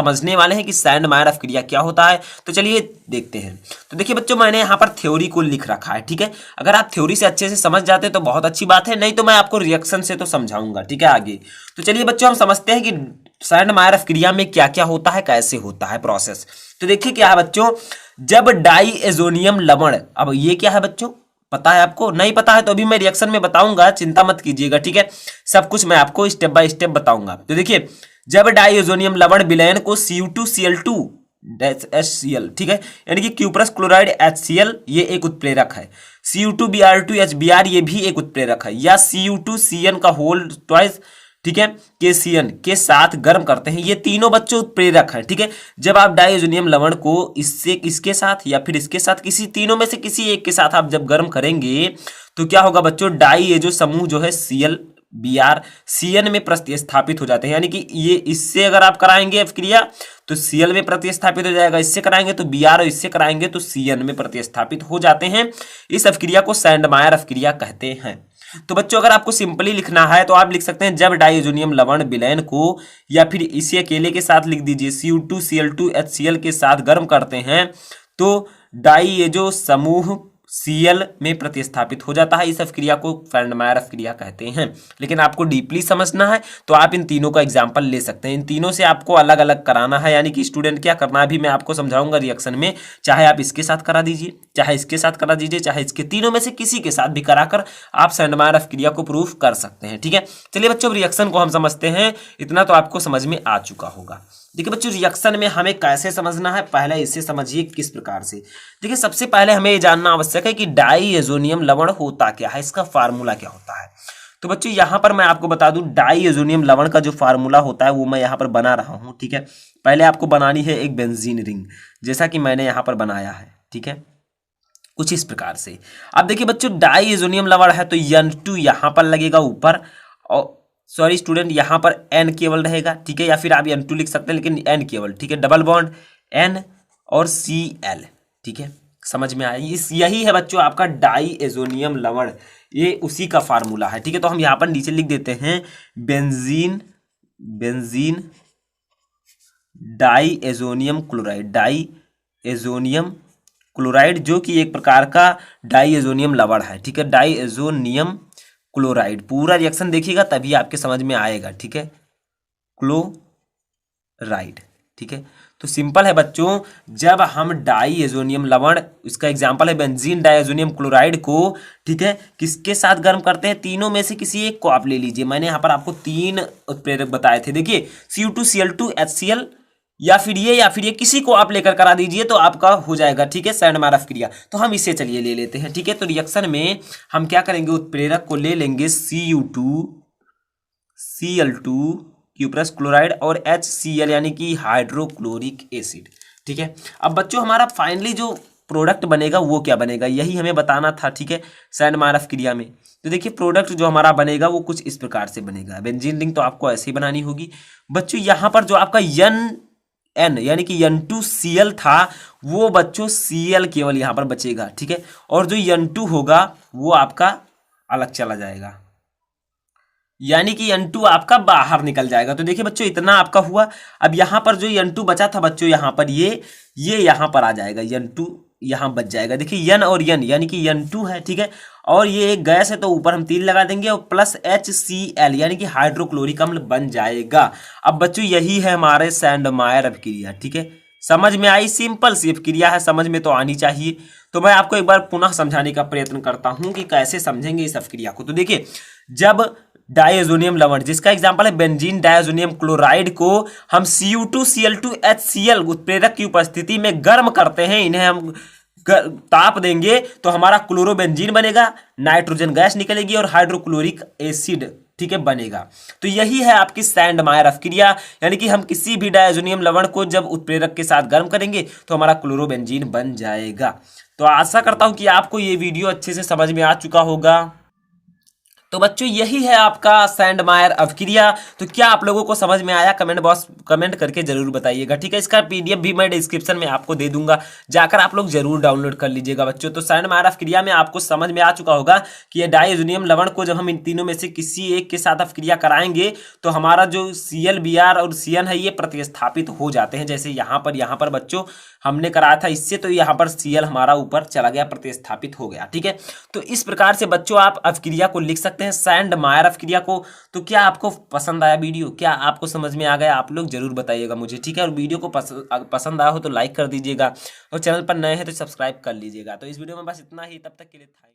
समझने वाले हैं कि सैंड मायर अफक्रिया क्या होता है। तो चलिए देखते हैं। तो देखिए बच्चों, मैंने यहाँ पर थ्योरी को लिख रखा है, ठीक है। अगर आप थ्योरी से अच्छे से समझ जाते हैं तो बहुत अच्छी बात है, नहीं तो मैं आपको रिएक्शन से तो समझाऊंगा, ठीक है, आगे। तो चलिए बच्चों, हम समझते हैं कि सैंड मायर अफक्रिया में क्या क्या होता है, कैसे होता है प्रोसेस। तो देखिए क्या है बच्चों, जब डाइएजोनियम लवण, अब ये क्या है बच्चों, पता है आपको? नहीं पता है तो अभी मैं रिएक्शन में बताऊंगा, चिंता मत कीजिएगा, ठीक है। सब कुछ मैं आपको स्टेप बाय स्टेप बताऊंगा। तो देखिए, जब डाइएजोनियम लवण विलयन को Cu2Cl2 HCl, ठीक है, यानी कि क्यूप्रस क्लोराइड HCl, ये एक उत्प्रेरक है। Cu2Br2 HBr, ये भी एक उत्प्रेरक है। या Cu2CN का होल ट्वाइस, ठीक है, KCN के साथ गर्म करते हैं। ये तीनों बच्चों उत्प्रेरक हैं, ठीक है। जब आप डाइएजोनियम लवण को इससे, इसके साथ या फिर इसके साथ, किसी तीनों में से किसी एक के साथ आप जब गर्म करेंगे तो क्या होगा बच्चों, डाई ये जो समूह जो है ClBr Cn में प्रतिस्थापित हो जाते हैं। यानी कि ये इससे अगर आप कराएंगे अभिक्रिया तो Cl में प्रतिस्थापित हो जाएगा, इससे कराएंगे तो Br, और इससे कराएंगे तो Cn में प्रतिस्थापित हो जाते हैं। इस अभिक्रिया को सैंड मायर अभिक्रिया कहते हैं। तो बच्चों, अगर आपको सिंपली लिखना है तो आप लिख सकते हैं, जब डाइएजोनियम लवण विलयन को, या फिर इसे अकेले के साथ लिख दीजिए, Cu2Cl2 HCl के साथ गर्म करते हैं तो डाई ये जो समूह Cl में प्रतिस्थापित हो जाता है। इस अभिक्रिया को सैंड मायर अभिक्रिया कहते हैं। लेकिन आपको डीपली समझना है तो आप इन तीनों का एग्जाम्पल ले सकते हैं। इन तीनों से आपको अलग अलग कराना है, यानी कि स्टूडेंट क्या करना है अभी मैं आपको समझाऊंगा रिएक्शन में। चाहे आप इसके साथ करा दीजिए, चाहे इसके साथ करा दीजिए, चाहे इसके तीनों में से किसी के साथ भी कराकर आप सैंड मायर अभिक्रिया को प्रूफ कर सकते हैं, ठीक है। चलिए बच्चों, रिएक्शन को हम समझते हैं। इतना तो आपको समझ में आ चुका होगा। देखिए बच्चों, रिएक्शन में हमें कैसे समझना है, पहले इसे समझिए किस प्रकार से। देखिए, सबसे पहले हमें ये जानना आवश्यक है कि डाइएजोनियम लवण होता क्या है, इसका फार्मूला क्या होता है। तो बच्चों, यहाँ पर मैं आपको बता दूं, डाइएजोनियम लवण का जो फार्मूला होता है वो मैं यहाँ पर बना रहा हूँ, ठीक है। पहले आपको बनानी है एक बेंजीन रिंग, जैसा कि मैंने यहाँ पर बनाया है, ठीक है, कुछ इस प्रकार से। अब देखिए बच्चों, डाइएजोनियम लवण है तो N2 यहाँ पर लगेगा ऊपर, और सॉरी स्टूडेंट, यहाँ पर N केवल रहेगा, ठीक है, या फिर आप N2 लिख सकते हैं लेकिन N केवल, ठीक है। डबल बॉन्ड N और Cl, ठीक है, समझ में आई। यही है बच्चों आपका डाइएजोनियम लवण, ये उसी का फार्मूला है, ठीक है। तो हम यहाँ पर नीचे लिख देते हैं benzene diazonium chloride, diazonium chloride, जो कि एक प्रकार का डाइएजोनियम लवण है, ठीक है। डाइएजोनियम क्लोराइड, पूरा रिएक्शन देखिएगा तभी आपके समझ में आएगा, ठीक है। क्लोराइड, ठीक है। तो सिंपल है बच्चों, जब हम डाइएजोनियम लवण, इसका एग्जांपल है बेंजीन डाइएजोनियम क्लोराइड को, ठीक है, किसके साथ गर्म करते हैं, तीनों में से किसी एक को आप ले लीजिए। मैंने यहाँ पर आपको 3 उत्प्रेरक बताए थे। देखिए, Cu2Cl2 HCl, या फिर ये किसी को आप लेकर करा दीजिए तो आपका हो जाएगा, ठीक है, सैंड मायर अभिक्रिया। तो हम इसे चलिए ले लेते हैं, ठीक है। तो रिएक्शन में हम क्या करेंगे, उत्प्रेरक को ले लेंगे Cu2Cl2 क्यूप्रस क्लोराइड और HCl, यानी कि हाइड्रोक्लोरिक एसिड, ठीक है। अब बच्चों, हमारा फाइनली जो प्रोडक्ट बनेगा वो क्या बनेगा, यही हमें बताना था, ठीक है, सैंड मायर अभिक्रिया में। तो देखिए, प्रोडक्ट जो हमारा बनेगा वो कुछ इस प्रकार से बनेगा। बेंजीन रिंग तो आपको ऐसे ही बनानी होगी बच्चों। यहाँ पर जो आपका N यानी कि N2Cl था, वो बच्चों Cl केवल यहाँ पर बचेगा, ठीक है। और जो N2 होगा वो आपका अलग चला जाएगा, यानी कि N2 आपका बाहर निकल जाएगा। तो देखिए बच्चों, इतना आपका हुआ। अब यहाँ पर जो N2 बचा था बच्चों, यहाँ पर ये यहाँ पर आ जाएगा, N2 यहाँ बच जाएगा। देखिए, N और N, यानी कि N2 है, ठीक है, और ये एक गैस है तो ऊपर हम 3 लगा देंगे, और प्लस HCl, यानी कि हाइड्रोक्लोरिक अम्ल बन जाएगा। अब बच्चों, यही है हमारे सैंड मायर अभिक्रिया, ठीक है। समझ में आई? सिंपल सी अभिक्रिया है, समझ में तो आनी चाहिए। तो मैं आपको एक बार पुनः समझाने का प्रयत्न करता हूं कि कैसे समझेंगे इस अभिक्रिया को। तो देखिए, जब डाइएजोनियम लवण, जिसका एग्जांपल है बेंजीन डाइएजोनियम क्लोराइड को, हम Cu2Cl2 HCl उत्प्रेरक की उपस्थिति में गर्म करते हैं, इन्हें हम ताप देंगे तो हमारा क्लोरोबेंजीन बनेगा, नाइट्रोजन गैस निकलेगी और हाइड्रोक्लोरिक एसिड, ठीक है, बनेगा। तो यही है आपकी सैंड मायर अभिक्रिया, यानी कि हम किसी भी डाइएजोनियम लवण को जब उत्प्रेरक के साथ गर्म करेंगे तो हमारा क्लोरोबेंजीन बन जाएगा। तो आशा करता हूं कि आपको ये वीडियो अच्छे से समझ में आ चुका होगा। तो बच्चों यही है आपका सैंडमायर अवक्रिया। तो क्या आप लोगों को समझ में आया? कमेंट बॉक्स कमेंट करके जरूर बताइएगा, ठीक है। इसका पीडीएफ भी मैं डिस्क्रिप्शन में आपको दे दूंगा, जाकर आप लोग जरूर डाउनलोड कर लीजिएगा बच्चों। तो सैंडमायर अवक्रिया में आपको समझ में आ चुका होगा कि ये डाइअजोनियम लवण को जब हम इन तीनों में से किसी एक के साथ अवक्रिया कराएंगे तो हमारा जो ClBr और Cn है ये प्रतिस्थापित हो जाते हैं। जैसे यहाँ पर बच्चों हमने कराया था इससे, तो यहाँ पर Cl हमारा ऊपर चला गया, प्रतिस्थापित हो गया, ठीक है। तो इस प्रकार से बच्चों आप अवक्रिया को लिख सकते हैं, सैंडमायर अवक्रिया को। तो क्या आपको पसंद आया वीडियो? क्या आपको समझ में आ गया? आप लोग जरूर बताइएगा मुझे, ठीक है। और वीडियो को पसंद आया हो तो लाइक कर दीजिएगा, और चैनल पर नए हैं तो सब्सक्राइब कर लीजिएगा। तो इस वीडियो में बस इतना ही, तब तक के लिए था।